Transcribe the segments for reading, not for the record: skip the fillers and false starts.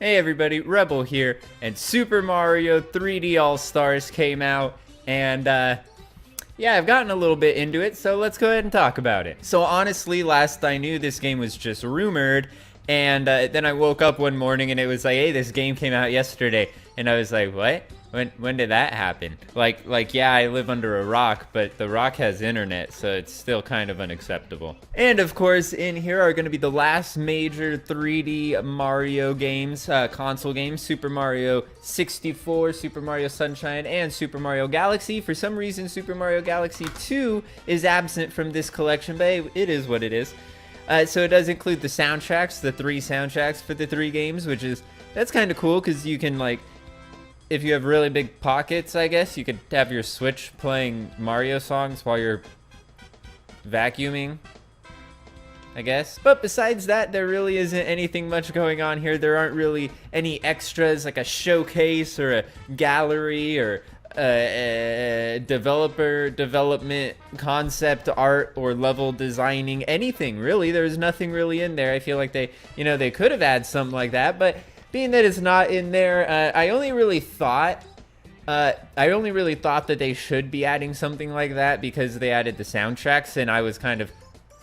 Hey everybody, Rebel here, and Super Mario 3D All-Stars came out, and yeah, I've gotten a little bit into it, so let's go ahead and talk about it. So honestly, last I knew, this game was just rumored, and then I woke up one morning and it was like, hey, this game came out yesterday, and I was like, what? When did that happen? Like, yeah, I live under a rock, but the rock has internet, so it's still kind of unacceptable. And of course, in here are going to be the last major 3D Mario games, console games: Super Mario 64, Super Mario Sunshine, and Super Mario Galaxy. For some reason, Super Mario Galaxy 2 is absent from this collection, but it is what it is. So it does include the soundtracks, the 3 soundtracks for the 3 games, that's kind of cool, because you can, like, if you have really big pockets, I guess, you could have your Switch playing Mario songs while you're vacuuming, I guess. But besides that, there really isn't anything much going on here. There aren't really any extras, like a showcase or a gallery or developer development, concept art, or level designing, anything really. There's nothing really in there. I feel like they could have had something like that, but being that it's not in there, I only really thought that they should be adding something like that because they added the soundtracks, and I was kind of,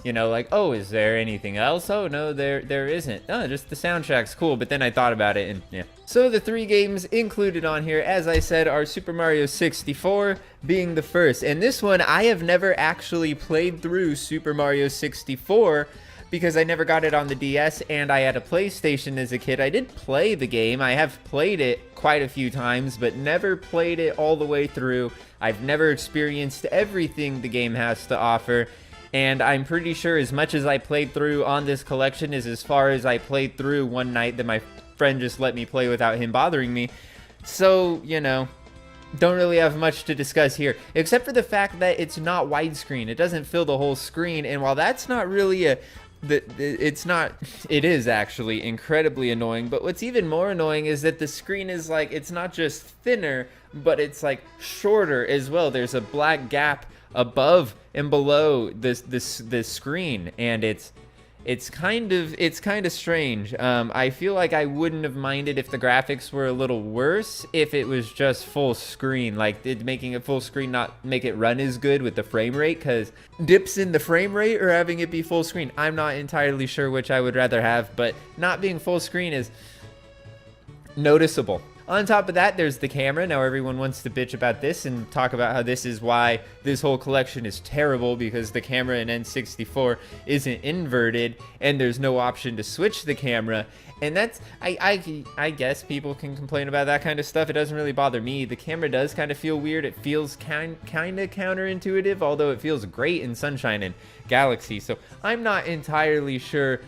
like, oh, is there anything else? Oh, no, there isn't. Oh, just the soundtrack's cool. But then I thought about it, and yeah. So the 3 games included on here, as I said, are Super Mario 64 being the first. And this one, I have never actually played through Super Mario 64 because I never got it on the DS, and I had a PlayStation as a kid. I did play the game. I have played it quite a few times, but never played it all the way through. I've never experienced everything the game has to offer. And I'm pretty sure as much as I played through on this collection is as far as I played through one night that my friend just let me play without him bothering me. So, don't really have much to discuss here, except for the fact that it's not widescreen. It doesn't fill the whole screen, and while that's not really it is actually incredibly annoying, but what's even more annoying is that the screen is like, it's not just thinner, but it's like shorter as well. There's a black gap above and below this screen, and it's kind of strange. I feel like I wouldn't have minded if the graphics were a little worse if it was just full screen, like making it full screen not make it run as good with the frame rate, because dips in the frame rate or having it be full screen, I'm not entirely sure which I would rather have, but not being full screen is noticeable. On top of that, there's the camera. Now everyone wants to bitch about this and talk about how this is why this whole collection is terrible, because the camera in N64 isn't inverted and there's no option to switch the camera. And that's, I guess people can complain about that kind of stuff. It doesn't really bother me. The camera does kind of feel weird. It feels kind of counterintuitive, although it feels great in Sunshine and Galaxy. So I'm not entirely sure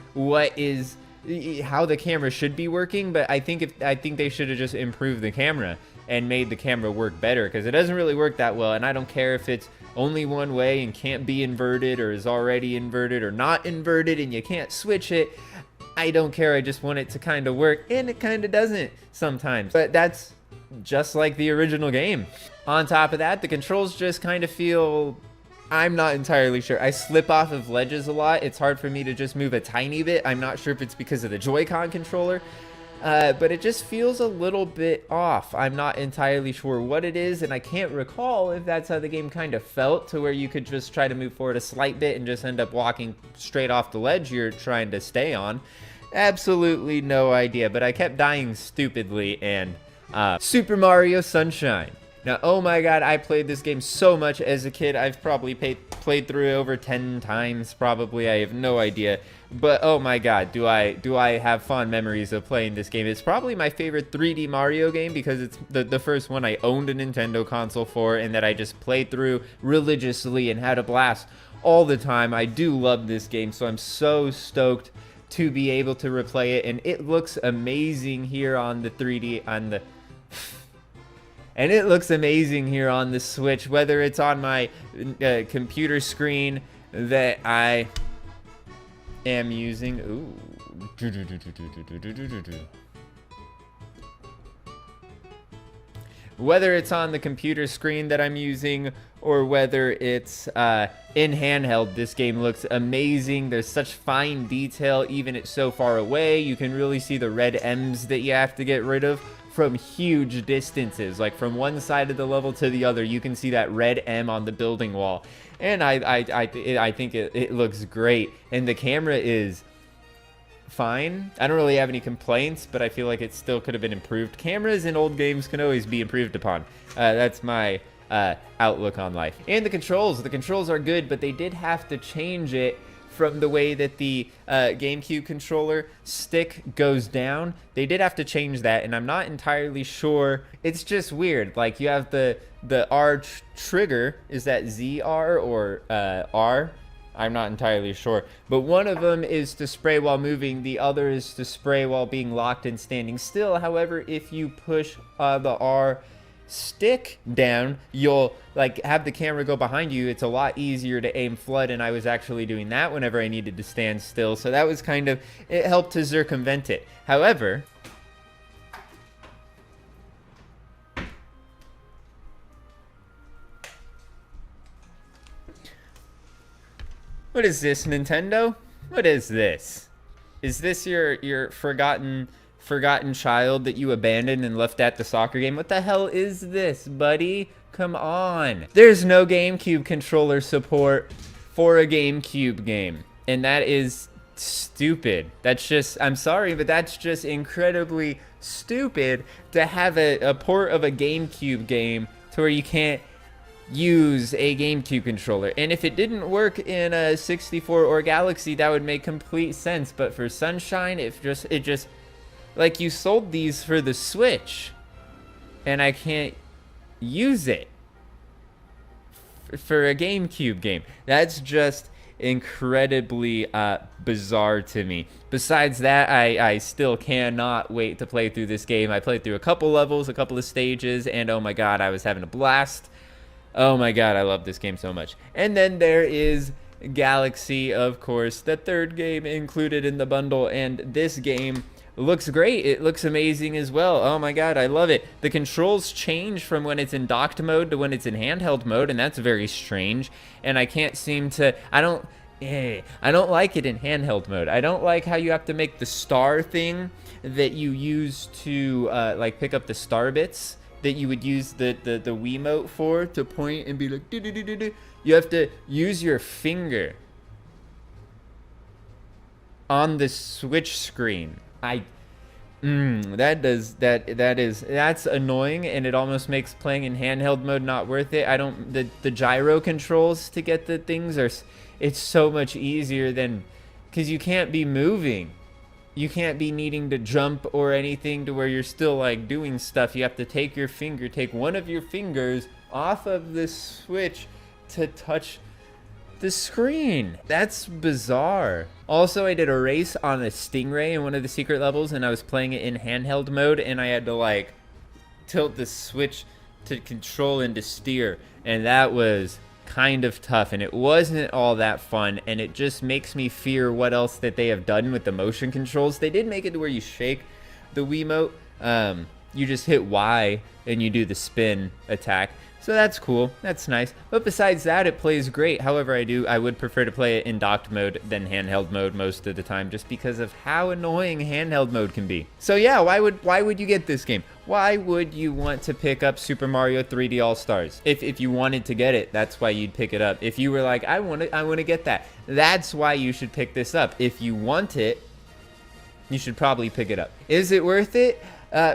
how the camera should be working, but I think they should have just improved the camera and made the camera work better, because it doesn't really work that well. And I don't care if it's only one way and can't be inverted, or is already inverted or not inverted and you can't switch it. I don't care. I just want it to kind of work, and it kind of doesn't sometimes, but that's just like the original game. On top of that, the controls just kind of feel, I'm not entirely sure. I slip off of ledges a lot. It's hard for me to just move a tiny bit. I'm not sure if it's because of the Joy-Con controller, but it just feels a little bit off. I'm not entirely sure what it is, and I can't recall if that's how the game kind of felt, to where you could just try to move forward a slight bit and just end up walking straight off the ledge you're trying to stay on. Absolutely no idea, but I kept dying stupidly. And Super Mario Sunshine. Now, oh my god, I played this game so much as a kid. I've probably played through it over 10 times, probably. I have no idea. But oh my god, do I have fond memories of playing this game. It's probably my favorite 3D Mario game, because it's the first one I owned a Nintendo console for, and that I just played through religiously and had a blast all the time. I do love this game, so I'm so stoked to be able to replay it. And it looks amazing here on the 3D, and it looks amazing here on the Switch, whether it's on my computer screen that I am using. Ooh. whether it's on the computer screen that I'm using or whether it's in handheld. This game looks amazing. There's such fine detail, even it's so far away. You can really see the red M's that you have to get rid of from huge distances, like from one side of the level to the other. You can see that red M on the building wall, and I think it looks great, and the camera is fine. I don't really have any complaints, but I feel like it still could have been improved. Cameras in old games can always be improved upon. That's my outlook on life. And the controls are good, but they did have to change it from the way that the GameCube controller stick goes down. They did have to change that, and I'm not entirely sure. It's just weird. Like, you have the R trigger. Is that ZR or R? I'm not entirely sure. But one of them is to spray while moving. The other is to spray while being locked and standing still. However, if you push the R stick down, you'll like have the camera go behind you. It's a lot easier to aim flood, and I was actually doing that whenever I needed to stand still. So that was kind of, it helped to circumvent it. However, what is this, Nintendo? What is this? Is this your forgotten child that you abandoned and left at the soccer game? What the hell is this, buddy? Come on. There's no GameCube controller support for a GameCube game, and that is stupid. That's just, I'm sorry, but that's just incredibly stupid to have a port of a GameCube game to where you can't use a GameCube controller. And if it didn't work in a 64 or Galaxy, that would make complete sense. But for Sunshine, it just like, you sold these for the Switch, and I can't use it for a GameCube game. That's just incredibly bizarre to me. Besides that, I still cannot wait to play through this game. I played through a couple levels, a couple of stages, and oh my god, I was having a blast. Oh my god, I love this game so much. And then there is Galaxy, of course, the third game included in the bundle, and this game looks great. It looks amazing as well. Oh my god, I love it. The controls change from when it's in docked mode to when it's in handheld mode, and that's very strange. And I can't seem to, I don't like it in handheld mode. I don't like how you have to make the star thing that you use to like pick up the star bits that you would use the Wiimote for, to point and be like do do do do do. You have to use your finger on the Switch screen. That's annoying, and it almost makes playing in handheld mode not worth it. The gyro controls to get the things it's so much easier than, because you can't be moving. You can't be needing to jump or anything to where you're still like doing stuff. You have to take one of your fingers off of the Switch to touch the screen. That's bizarre. Also, I did a race on a Stingray in one of the secret levels, and I was playing it in handheld mode, and I had to like tilt the Switch to control and to steer, and that was kind of tough, and it wasn't all that fun, and it just makes me fear what else that they have done with the motion controls. They did make it to where you shake the Wiimote. You just hit Y and you do the spin attack. So that's cool. That's nice. But besides that, it plays great. However, I would prefer to play it in docked mode than handheld mode most of the time, just because of how annoying handheld mode can be. So yeah, why would you get this game? Why would you want to pick up Super Mario 3D All-Stars? If you wanted to get it, that's why you'd pick it up. If you were like, I want to get that, that's why you should pick this up. If you want it, you should probably pick it up. Is it worth it?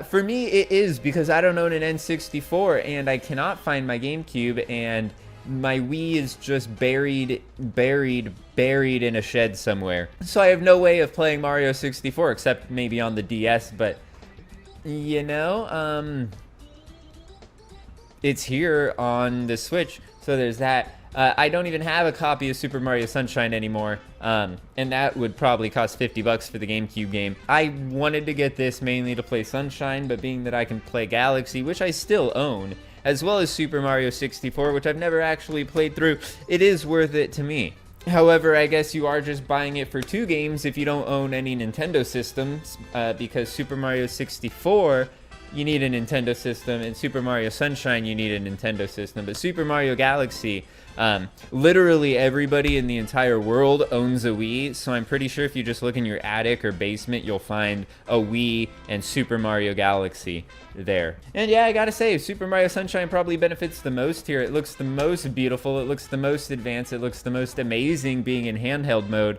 For me, it is, because I don't own an N64, and I cannot find my GameCube, and my Wii is just buried in a shed somewhere. So I have no way of playing Mario 64, except maybe on the DS, but, you know, it's here on the Switch, so there's that. I don't even have a copy of Super Mario Sunshine anymore, and that would probably cost $50 for the GameCube game. I wanted to get this mainly to play Sunshine, but being that I can play Galaxy, which I still own, as well as Super Mario 64, which I've never actually played through, it is worth it to me. However, I guess you are just buying it for 2 games if you don't own any Nintendo systems, because Super Mario 64, you need a Nintendo system, and Super Mario Sunshine, you need a Nintendo system. But Super Mario Galaxy, literally everybody in the entire world owns a Wii, so I'm pretty sure if you just look in your attic or basement, you'll find a Wii and Super Mario Galaxy there. And yeah, I gotta say, Super Mario Sunshine probably benefits the most here. It looks the most beautiful, it looks the most advanced, it looks the most amazing being in handheld mode.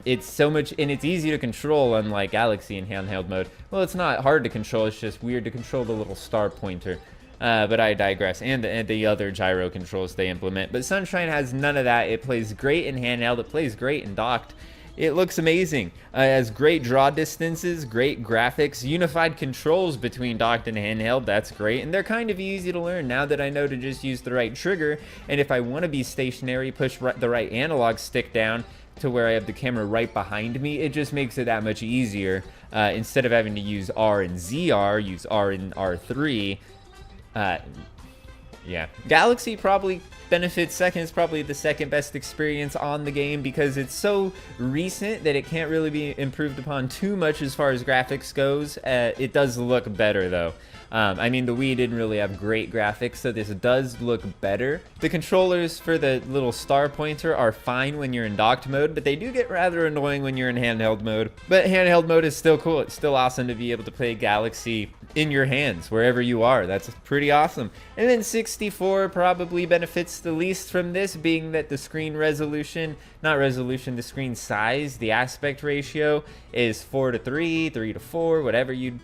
It's so much, and it's easy to control, unlike Galaxy in handheld mode. Well, it's not hard to control, it's just weird to control the little star pointer. But I digress, and the other gyro controls they implement. But Sunshine has none of that. It plays great in handheld, it plays great in docked. It looks amazing. It has great draw distances, great graphics, unified controls between docked and handheld. That's great, and they're kind of easy to learn now that I know to just use the right trigger. And if I want to be stationary, push the right analog stick down to where I have the camera right behind me. It just makes it that much easier. Instead of having to use R and ZR, use R and R3. Yeah, Galaxy probably benefits second. It's probably the second best experience on the game because it's so recent that it can't really be improved upon too much as far as graphics goes. It does look better though. I mean, the Wii didn't really have great graphics, so this does look better. The controllers for the little star pointer are fine when you're in docked mode, but they do get rather annoying when you're in handheld mode. But handheld mode is still cool. It's still awesome to be able to play Galaxy in your hands, wherever you are. That's pretty awesome. And then 64 probably benefits the least from this, being that the screen resolution, not resolution, the screen size, the aspect ratio is 4:3, 3:4,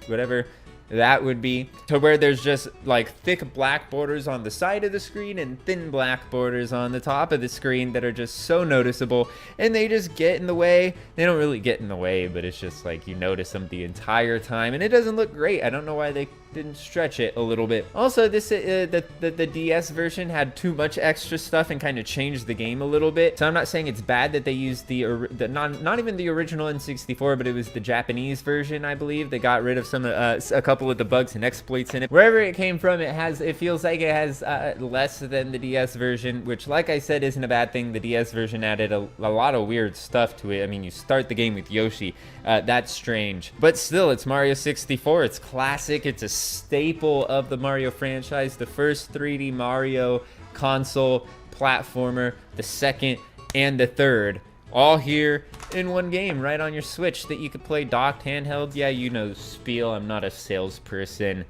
whatever that would be, to where there's just like thick black borders on the side of the screen and thin black borders on the top of the screen that are just so noticeable, and they just get in the way. They don't really get in the way, but it's just like you notice them the entire time, and it doesn't look great. I don't know why they didn't stretch it a little bit. Also, this the DS version had too much extra stuff and kind of changed the game a little bit. So I'm not saying it's bad that they used the not even the original N64, but it was the Japanese version, I believe. They got rid of some a couple of the bugs and exploits in it. Wherever it came from, it feels like it has less than the DS version, which, like I said, isn't a bad thing. The DS version added a lot of weird stuff to it. I mean, you start the game with Yoshi. That's strange, but still, it's Mario 64. It's classic. It's a staple of the Mario franchise. The first 3D Mario console platformer, the second and the third, all here in one game right on your Switch that you could play docked, handheld. Yeah, you know the spiel. I'm not a salesperson.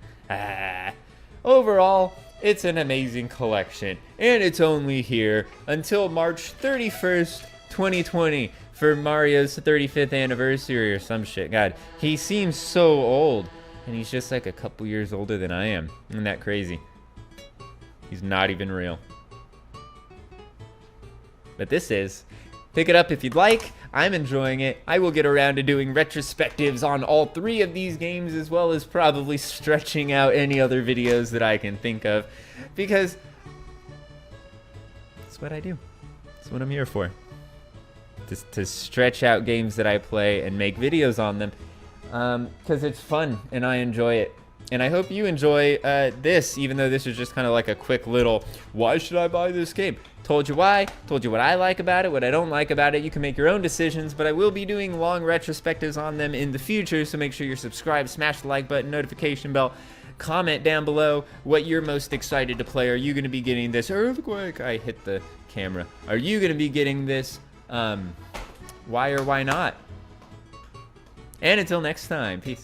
Overall, it's an amazing collection, and it's only here until March 31st, 2020 for Mario's 35th anniversary or some shit. God, he seems so old, and he's just like a couple years older than I am. Isn't that crazy? He's not even real. But this is. Pick it up if you'd like. I'm enjoying it. I will get around to doing retrospectives on all three of these games, as well as probably stretching out any other videos that I can think of, because that's what I do. That's what I'm here for. To stretch out games that I play and make videos on them, because it's fun and I enjoy it. And I hope you enjoy this, even though this is just kind of like a quick little, why should I buy this game? Told you why, told you what I like about it, what I don't like about it. You can make your own decisions, but I will be doing long retrospectives on them in the future, so make sure you're subscribed, smash the like button, notification bell, comment down below what you're most excited to play. Are you going to be getting this earthquake? I hit the camera. Are you going to be getting this? Why or why not? And until next time, peace.